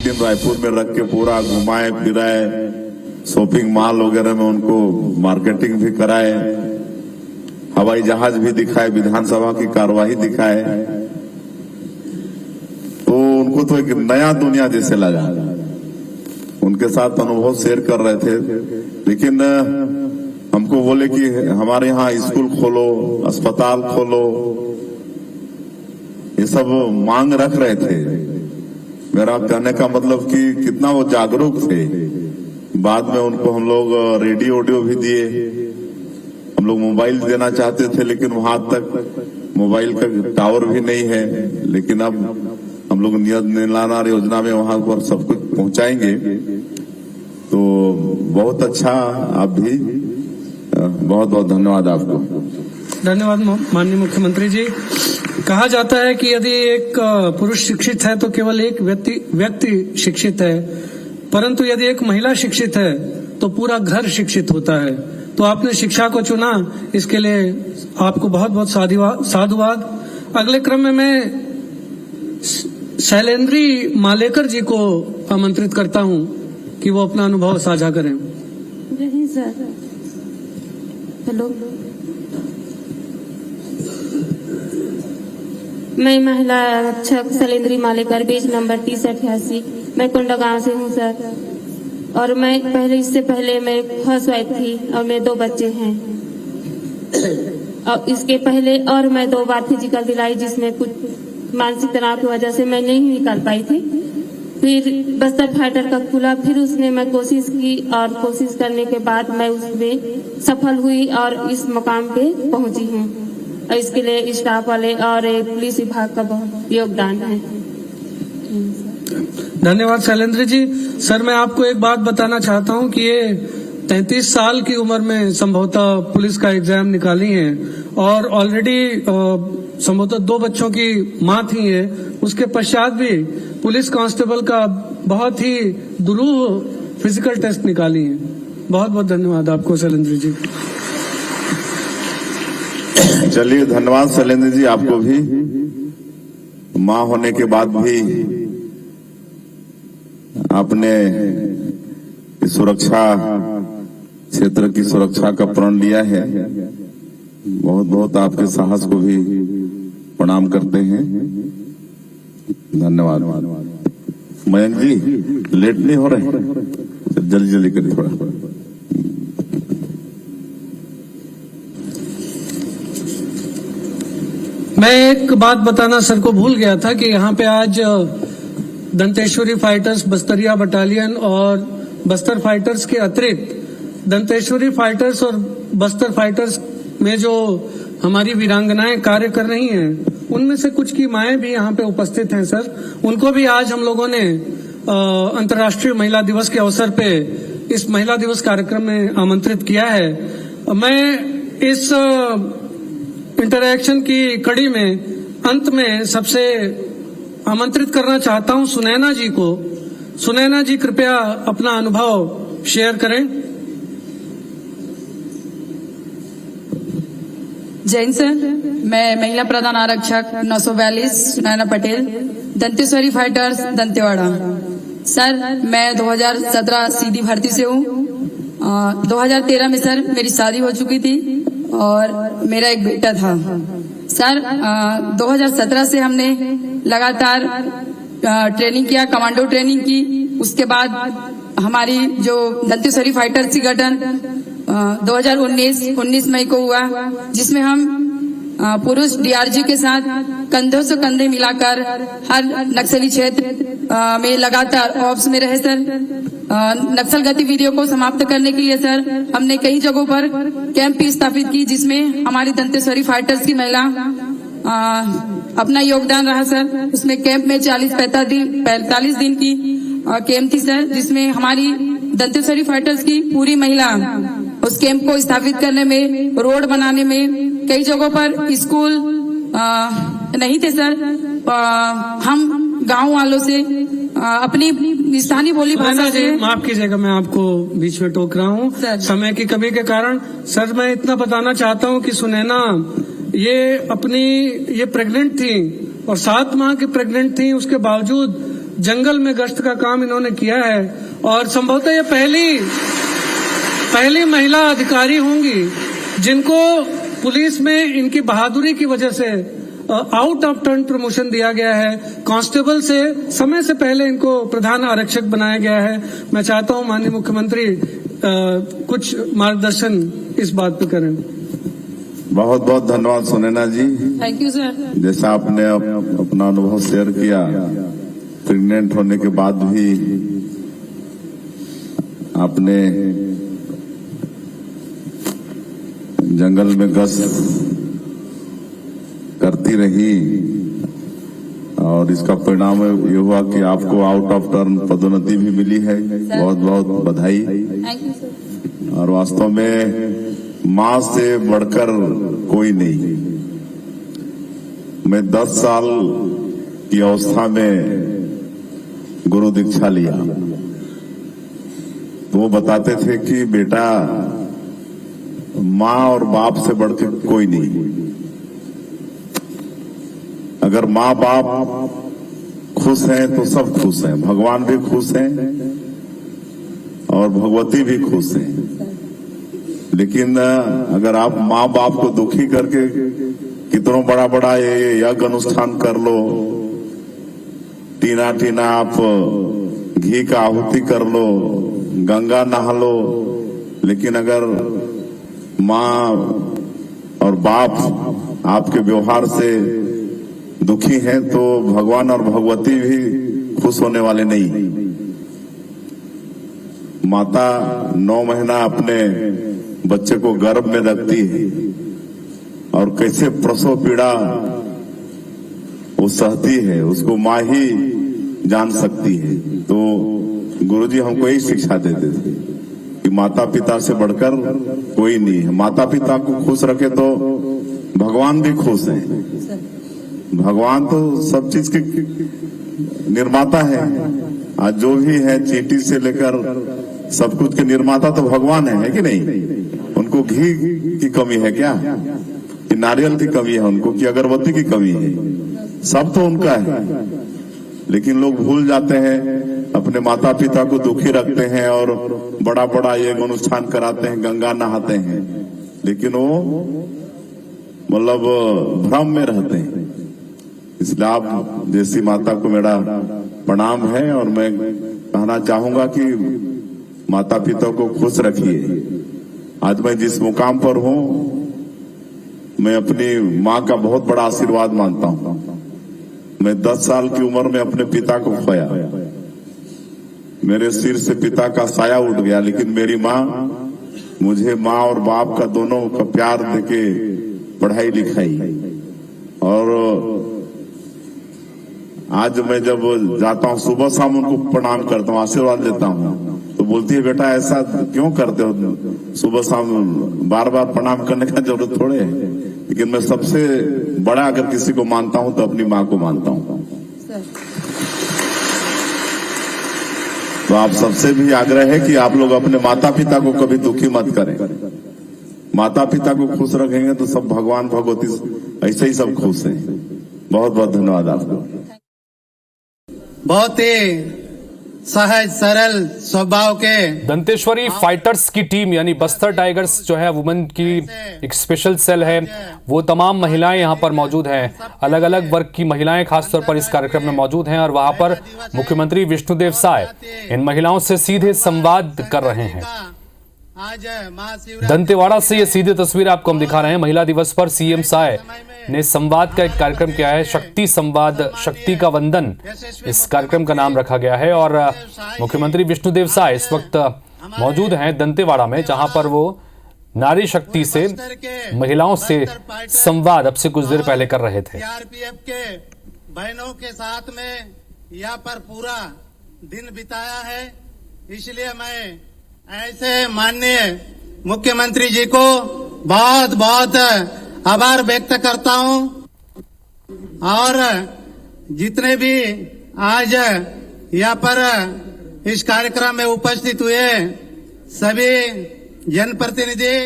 दिन रायपुर में रख के पूरा घुमाए फिराए, शॉपिंग मॉल वगैरह में उनको मार्केटिंग भी कराए, हवाई जहाज भी दिखाए, विधानसभा की कार्यवाही दिखाए, तो उनको तो एक नया दुनिया जैसे लगा। उनके साथ अनुभव शेयर कर रहे थे, लेकिन हमको बोले कि हमारे यहाँ स्कूल खोलो, अस्पताल खोलो, ये सब मांग रख रहे थे। मेरा कहने का मतलब कि कितना वो जागरूक थे। बाद में उनको हम लोग रेडियो भी दिए, हम लोग मोबाइल देना चाहते थे, लेकिन वहां तक मोबाइल का टावर भी नहीं है। लेकिन अब हम लोग निराला योजना में वहां पर सब कुछ पहुंचाएंगे, तो बहुत अच्छा। आप भी बहुत बहुत धन्यवाद आपको। धन्यवाद माननीय मुख्यमंत्री जी। कहा जाता है कि यदि एक पुरुष शिक्षित है तो केवल एक व्यक्ति शिक्षित है, परंतु यदि एक महिला शिक्षित है तो पूरा घर शिक्षित होता है। तो आपने शिक्षा को चुना, इसके लिए आपको बहुत बहुत साधुवाद। अगले क्रम में मैं शैलेंद्री मालेकर जी को आमंत्रित करता हूं कि वो अपना अनुभव साझा करें। सर, हेलो, मैं महिला आरक्षक शैलेंद्री मालेकर, बेच नंबर 3088। मैं कोंडा गांव से हूँ सर। और मैं इससे पहले मैं हाउसवाइफ थी और मेरे 2 बच्चे हैं। और इसके पहले और मैं 2 बार फिजिकल दिलाई, जिसमें कुछ मानसिक तनाव की वजह से मैं नहीं निकाल पाई थी। फिर बस्तर फाइटर का खुला, फिर उसने मैं कोशिश की और कोशिश करने के बाद मैं उसमें सफल हुई और इस मुकाम पे पहुंची हूँ। और इसके लिए स्टाफ वाले और पुलिस विभाग का बहुत योगदान है। धन्यवाद शैलेंद्र जी। सर, मैं आपको एक बात बताना चाहता हूं कि ये 33 साल की उम्र में संभवतः पुलिस का एग्जाम निकाली है और ऑलरेडी संभवतः 2 बच्चों की मां थी है। उसके पश्चात भी पुलिस कांस्टेबल का बहुत ही दुरूह फिजिकल टेस्ट निकाली है। बहुत बहुत धन्यवाद आपको शैलेंद्र जी। चलिए, धन्यवाद शैलेंद्र जी। आपको भी मां होने के बाद भी आपने सुरक्षा क्षेत्र की सुरक्षा का प्रण लिया है। बहुत बहुत आपके साहस को भी प्रणाम करते हैं। धन्यवाद। मयंक जी, लेट नहीं हो रहे, जल्दी जल्दी करिए थोड़ा। मैं एक बात बताना सर को भूल गया था कि यहाँ पे आज दंतेश्वरी फाइटर्स बस्तरिया बटालियन और बस्तर फाइटर्स के अतिरिक्त दंतेश्वरी फाइटर्स और बस्तर फाइटर्स में जो हमारी वीरांगनाएं कार्य कर रही हैं, उनमें से कुछ की माएं भी यहाँ पे उपस्थित हैं सर। उनको भी आज हम लोगों ने अंतर्राष्ट्रीय महिला दिवस के अवसर पे इस महिला दिवस कार्यक्रम में आमंत्रित किया है। मैं इस इंटरैक्शन की कड़ी में अंत में सबसे आमंत्रित करना चाहता हूं सुनैना जी को। सुनैना जी, कृपया अपना अनुभव शेयर करें। जैन सर, मैं महिला प्रधान आरक्षक 942 सुनैना पटेल, दंतेश्वरी फाइटर्स दंतेवाड़ा। सर, मैं 2017 सीधी भर्ती से हूँ। 2013 में सर मेरी शादी हो चुकी थी और मेरा एक बेटा था। सर, 2017 से हमने लगातार ट्रेनिंग किया, कमांडो ट्रेनिंग की। उसके बाद हमारी जो दंतेश्वरी फाइटर्स की गठन 2019 मई को हुआ, जिसमें हम पुरुष डीआरजी के साथ कंधों से कंधे मिलाकर हर नक्सली क्षेत्र में लगातार ऑप्स में रहे सर। नक्सल गतिविधियों को समाप्त करने के लिए सर हमने कई जगहों पर कैंप भी स्थापित की, जिसमें हमारी दंतेश्वरी फाइटर्स की महिला अपना योगदान रहा सर। उसमें कैंप में 45 दिन की कैंप थी सर, जिसमें हमारी दंतेश्वरी फाइटर्स की पूरी महिला उस कैंप को स्थापित करने में, रोड बनाने में, कई जगहों पर स्कूल नहीं थे सर। हम गांव वालों से अपनी स्थानीय बोली भाषा से, माफ कीजिएगा मैं आपको बीच में टोक रहा हूँ समय की कमी के कारण। सर, मैं इतना बताना चाहता हूँ कि सुनैना ये प्रेग्नेंट थी और 7 माह की प्रेग्नेंट थी। उसके बावजूद जंगल में गश्त का काम इन्होंने किया है और संभवतः ये पहली महिला अधिकारी होंगी जिनको पुलिस में इनकी बहादुरी की वजह से आउट ऑफ टर्न प्रमोशन दिया गया है। कांस्टेबल से समय से पहले इनको प्रधान आरक्षक बनाया गया है। मैं चाहता हूं माननीय मुख्यमंत्री कुछ मार्गदर्शन इस बात पे करें। बहुत बहुत धन्यवाद Sunaina ji. Thank you sir. जैसा आपने अपना अनुभव शेयर किया, प्रेग्नेंट होने के बाद भी आपने जंगल में गश्त करती रही और इसका परिणाम ये हुआ कि आपको आउट ऑफ टर्न पदोन्नति भी मिली है। बहुत बहुत बधाई। Thank you sir. और वास्तव में मां से बढ़कर कोई नहीं। मैं 10 साल की अवस्था में गुरु दीक्षा लिया तो वो बताते थे कि बेटा मां और बाप से बढ़कर कोई नहीं। अगर मां बाप खुश हैं तो सब खुश हैं, भगवान भी खुश हैं और भगवती भी खुश हैं। लेकिन अगर आप माँ बाप को दुखी करके कितना बड़ा बड़ा ये यज्ञ अनुष्ठान कर लो, टीना टीना आप घी का आहुति कर लो, गंगा नहा लो, लेकिन अगर माँ और बाप आपके व्यवहार से दुखी हैं तो भगवान और भगवती भी खुश होने वाले नहीं। माता 9 महीना अपने बच्चे को गर्भ में रखती है और कैसे प्रसव पीड़ा वो सहती है उसको माँ ही जान सकती है। तो गुरुजी हमको यही शिक्षा देते थे कि माता पिता से बढ़कर कोई नहीं है। माता पिता को खुश रखे तो भगवान भी खुश है। भगवान तो सब चीज के निर्माता है। आज जो भी है चींटी से लेकर सब कुछ के निर्माता तो भगवान है कि नहीं? उनको घी की कमी है क्या? कि नारियल की कमी है उनको, कि अगरबत्ती की कमी है? सब तो उनका है। लेकिन लोग भूल जाते हैं, अपने माता पिता को दुखी रखते हैं और बड़ा बड़ा ये अनुष्ठान कराते हैं, गंगा नहाते हैं, लेकिन वो मतलब भ्रम में रहते हैं। इसलिए आप जैसी माता को मेरा प्रणाम है और मैं कहना चाहूंगा कि माता पिता को खुश रखिए। आज मैं जिस मुकाम पर हूं, मैं अपनी माँ का बहुत बड़ा आशीर्वाद मानता हूं। मैं 10 साल की उम्र में अपने पिता को खोया। मेरे सिर से पिता का साया उठ गया, लेकिन मेरी माँ मुझे माँ और बाप का दोनों का प्यार देके पढ़ाई लिखाई। और आज मैं जब जाता हूँ सुबह शाम उनको प्रणाम करता हूँ, आशीर्वाद लेता हूँ, तो बोलती है बेटा ऐसा क्यों करते हो, सुबह शाम बार बार प्रणाम करने का जरूरत थोड़े है। लेकिन मैं सबसे बड़ा अगर किसी को मानता हूँ तो अपनी माँ को मानता हूँ। तो आप सबसे भी आग्रह है कि आप लोग अपने माता पिता को कभी दुखी मत करें। माता पिता को खुश रखेंगे तो सब भगवान भगवती ऐसे ही सब खुश हैं। बहुत बहुत धन्यवाद आपको। बहुत ही सहज सरल स्वभाव के दंतेश्वरी फाइटर्स की टीम यानी बस्तर टाइगर्स जो है वुमेन की एक स्पेशल सेल है, वो तमाम महिलाएं यहाँ पर मौजूद हैं। अलग अलग वर्ग की महिलाएं खासतौर पर इस कार्यक्रम में मौजूद हैं और वहां पर मुख्यमंत्री विष्णुदेव साय इन महिलाओं से सीधे संवाद कर रहे हैं। दंतेवाड़ा से ये सीधे तस्वीर आपको हम दिखा रहे हैं। महिला दिवस पर सीएम साय ने संवाद का एक कार्यक्रम किया है, शक्ति संवाद, शक्ति का वंदन इस कार्यक्रम का नाम रखा गया है। और मुख्यमंत्री विष्णुदेव साय इस वक्त मौजूद हैं दंतेवाड़ा में, जहां पर वो नारी शक्ति से महिलाओं से संवाद अब से कुछ देर पहले कर रहे थे। सीआरपीएफ के बहनों के साथ में यहाँ पर पूरा दिन बिताया है, इसलिए मैं ऐसे माननीय मुख्यमंत्री जी को बहुत बहुत आभार व्यक्त करता हूं। और जितने भी आज यहाँ पर इस कार्यक्रम में उपस्थित हुए सभी जनप्रतिनिधि